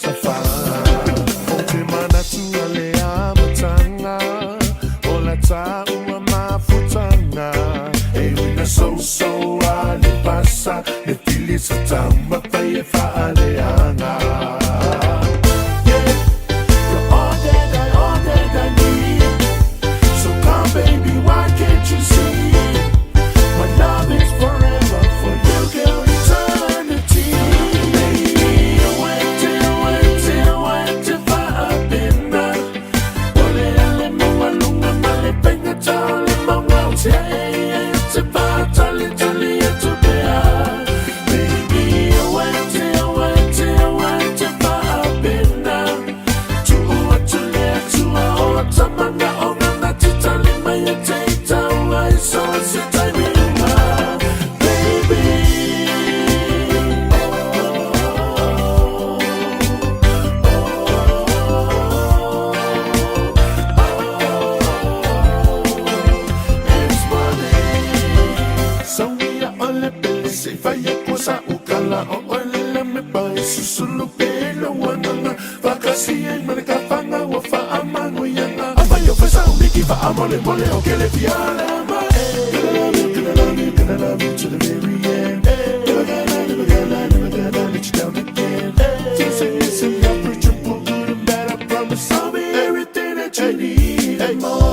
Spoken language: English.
tafa o te manatu ale a matanga o la taua mafutanga e wina so ale pasa e tili sa tama pai e faaleanga. Faya cosa ukala o olela me pai susulu pelo wananga vakasi en mereka fanga wa fa amango yanga abayo fesa umiki fa amole mole o kele fiala ma gonna love you to the very end. Never gonna let you down again. Listen, your preacher for good and bad. I promise I'll be everything that you need and more.